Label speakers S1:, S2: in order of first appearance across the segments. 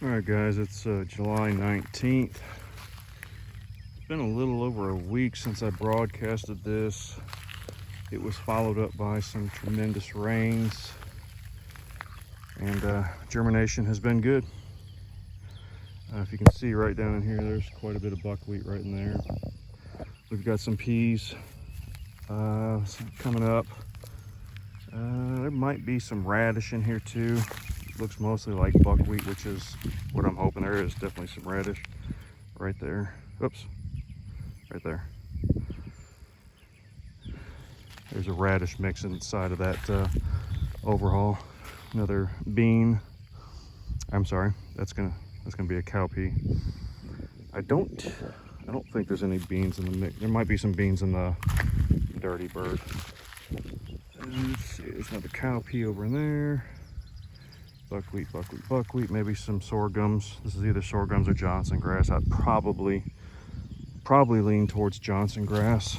S1: All right, guys, it's July 19th. It's been a little over a week since I broadcasted this. It was followed up by some tremendous rains, and germination has been good. If you can see right down in here, there's quite a bit of buckwheat right in there. We've got some peas coming up. There might be some radish in here too. Looks mostly like buckwheat, which is what I'm hoping. There is definitely some radish right there. Oops, right there. There's a radish mix inside of that overhaul. Another bean. I'm sorry, that's gonna be a cowpea. I don't think there's any beans in the mix. There might be some beans in the dirty bird. Let's see, there's another cowpea over in there. Buckwheat, buckwheat, buckwheat, maybe some sorghums. This is either sorghums or Johnson grass. I'd probably lean towards Johnson grass,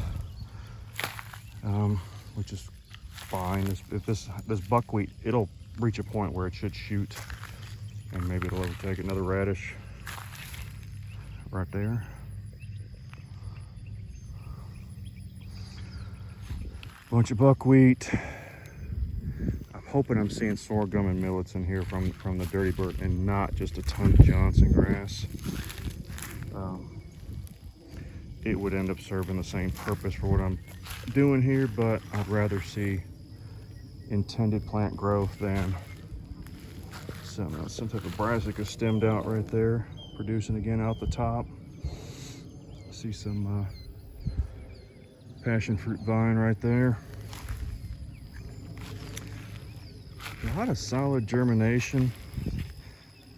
S1: which is fine. If this buckwheat, it'll reach a point where it should shoot, and maybe it'll overtake. Another radish right there. Bunch of buckwheat. Hoping I'm seeing sorghum and millets in here from the dirty bird and not just a ton of Johnson grass. It would end up serving the same purpose for what I'm doing here, but I'd rather see intended plant growth than some type of brassica stemmed out right there, producing again out the top. See some passion fruit vine right there. A lot of solid germination.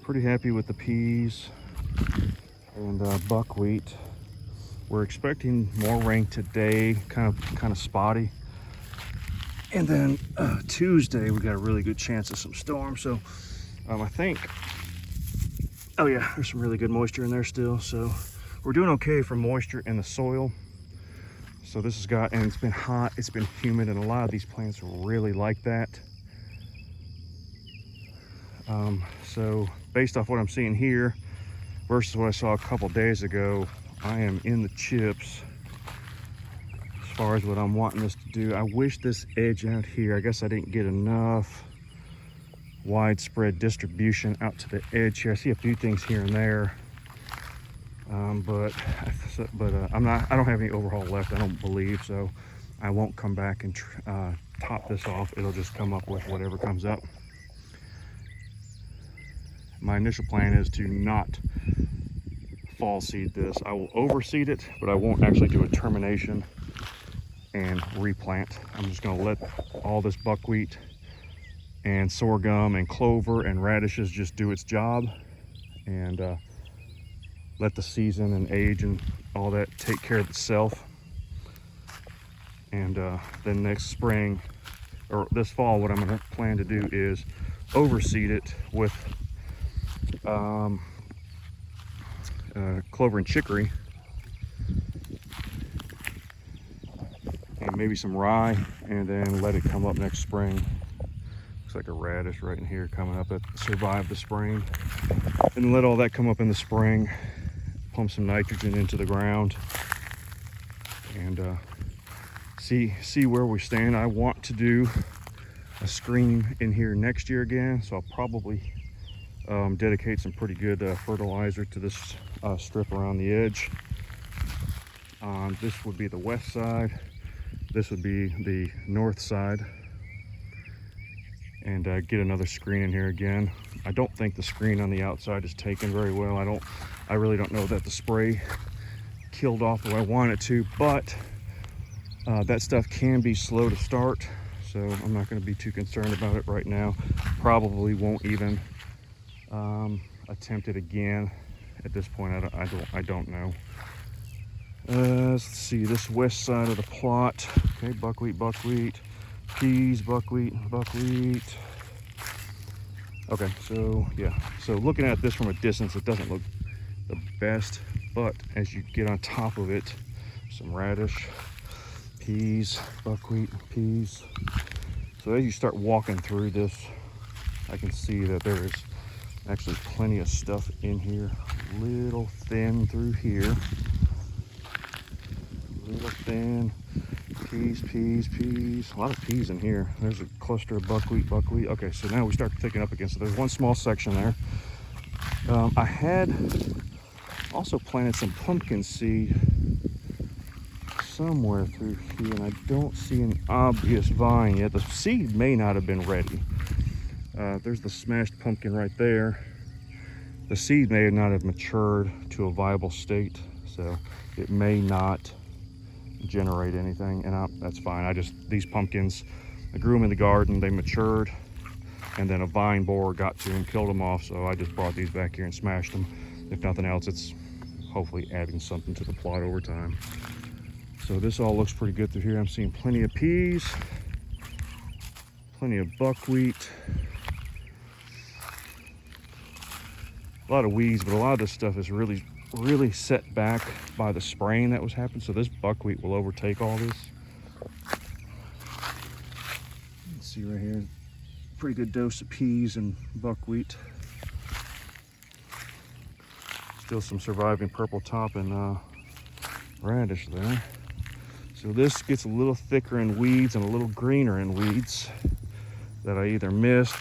S1: Pretty happy with the peas and buckwheat. We're expecting more rain today, kind of spotty. And then Tuesday we got a really good chance of some storm. So I think, oh yeah, there's some really good moisture in there still. So we're doing okay for moisture in the soil. So this has got, and it's been hot, it's been humid, and a lot of these plants really like that. So based off what I'm seeing here versus what I saw a couple days ago, I am in the chips as far as what I'm wanting this to do. I wish this edge out here, I guess I didn't get enough widespread distribution out to the edge here. I see a few things here and there, but I don't have any overhaul left, I don't believe, so I won't come back and top this off. It'll just come up with whatever comes up. My initial plan is to not fall seed this. I will overseed it, but I won't actually do a termination and replant. I'm just going to let all this buckwheat and sorghum and clover and radishes just do its job, and let the season and age and all that take care of itself. And then next spring or this fall, what I'm going to plan to do is overseed it with clover and chicory, and maybe some rye, and then let it come up next spring. Looks like a radish right in here coming up that survived the spring, and let all that come up in the spring, pump some nitrogen into the ground, and see where we stand. I want to do a screen in here next year again, so I'll probably dedicate some pretty good fertilizer to this strip around the edge. This would be the west side, this would be the north side, and get another screen in here again. I don't think the screen on the outside is taken very well. I really don't know that the spray killed off the way I want it to, but that stuff can be slow to start, so I'm not going to be too concerned about it right now. Probably won't even attempt it again at this point. I don't know. Let's see, this west side of the plot. Okay, buckwheat, peas, buckwheat. Okay, so yeah, so looking at this from a distance, it doesn't look the best, but as you get on top of it, some radish, peas, buckwheat, peas. So as you start walking through this, I can see that there is Actually, plenty of stuff in here. Little thin through here. Little thin. Peas. A lot of peas in here. There's a cluster of buckwheat. Okay, so now we start picking up again. So there's one small section there. I had also planted some pumpkin seed somewhere through here, and I don't see an obvious vine yet. The seed may not have been ready. There's the smashed pumpkin right there. The seed may not have matured to a viable state, so it may not generate anything, and that's fine. These pumpkins, I grew them in the garden, they matured, and then a vine borer got to them, killed them off, so I just brought these back here and smashed them. If nothing else, it's hopefully adding something to the plot over time. So this all looks pretty good through here. I'm seeing plenty of peas, plenty of buckwheat, a lot of weeds, but a lot of this stuff is really set back by the spraying that was happening. So this buckwheat will overtake all this. Let's see right here, pretty good dose of peas and buckwheat. Still some surviving purple top and radish there. So this gets a little thicker in weeds and a little greener in weeds that I either missed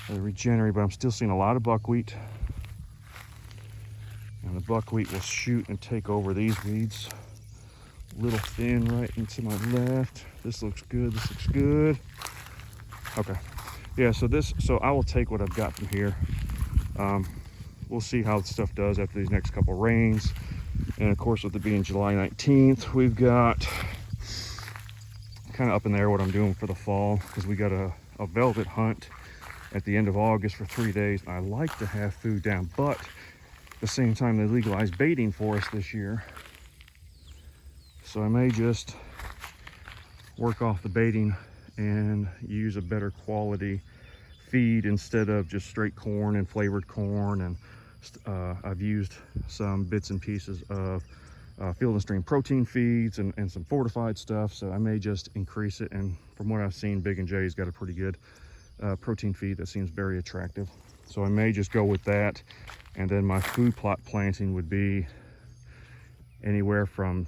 S1: or regenerate, but I'm still seeing a lot of buckwheat. And the buckwheat will shoot and take over these weeds. A little thin right into my left. This looks good. Okay. Yeah, so I will take what I've got from here. We'll see how the stuff does after these next couple rains. And of course, with it being July 19th, we've got kind of up in the air what I'm doing for the fall, because we got a velvet hunt at the end of August for 3 days. I like to have food down, but at the same time, they legalized baiting for us this year. So I may just work off the baiting and use a better quality feed instead of just straight corn and flavored corn. And I've used some bits and pieces of Field and Stream protein feeds and some fortified stuff. So I may just increase it. And from what I've seen, Big and J's got a pretty good protein feed that seems very attractive. So I may just go with that. And then my food plot planting would be anywhere from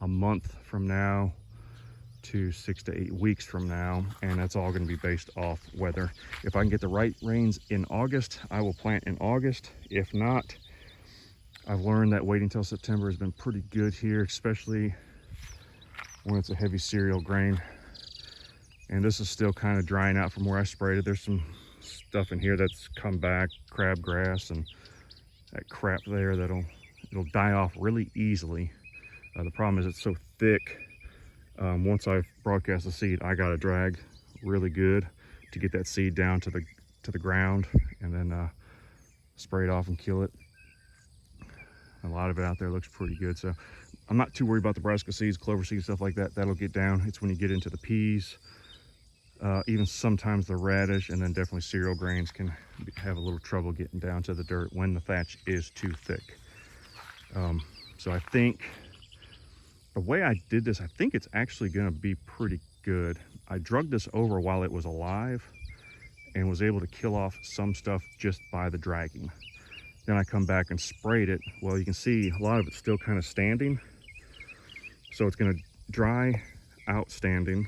S1: a month from now to 6 to 8 weeks from now. And that's all going to be based off weather. If I can get the right rains in August, I will plant in August. If not, I've learned that waiting till September has been pretty good here, especially when it's a heavy cereal grain. And this is still kind of drying out from where I sprayed it. There's some stuff in here that's come back, crabgrass and that crap there it'll die off really easily. The problem is it's so thick. Once I broadcast the seed, I got to drag really good to get that seed down to the ground, and then spray it off and kill it. A lot of it out there looks pretty good, so I'm not too worried about the brassica seeds, clover seeds, stuff like that. That'll get down. It's when you get into the peas, even sometimes the radish, and then definitely cereal grains can have a little trouble getting down to the dirt when the thatch is too thick. So I think the way I did this, I think it's actually going to be pretty good. I drugged this over while it was alive and was able to kill off some stuff just by the dragging. Then I come back and sprayed it. Well, you can see a lot of it's still kind of standing. So it's going to dry out standing.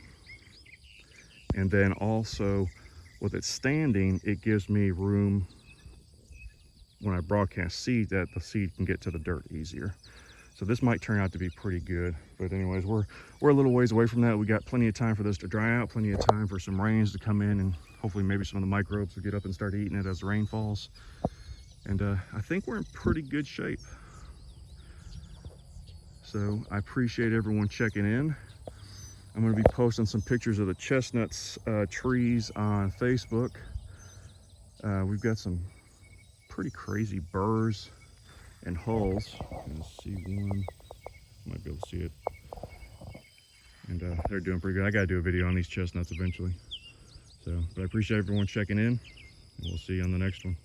S1: And then also with it standing, it gives me room when I broadcast seed that the seed can get to the dirt easier. So this might turn out to be pretty good. But anyways, we're a little ways away from that. We got plenty of time for this to dry out, plenty of time for some rains to come in, and hopefully maybe some of the microbes will get up and start eating it as the rain falls. And I think we're in pretty good shape. So I appreciate everyone checking in. I'm going to be posting some pictures of the chestnuts trees on Facebook. We've got some pretty crazy burrs and hulls. Let's see one, might be able to see it. And they're doing pretty good. I got to do a video on these chestnuts eventually. So, but I appreciate everyone checking in, and we'll see you on the next one.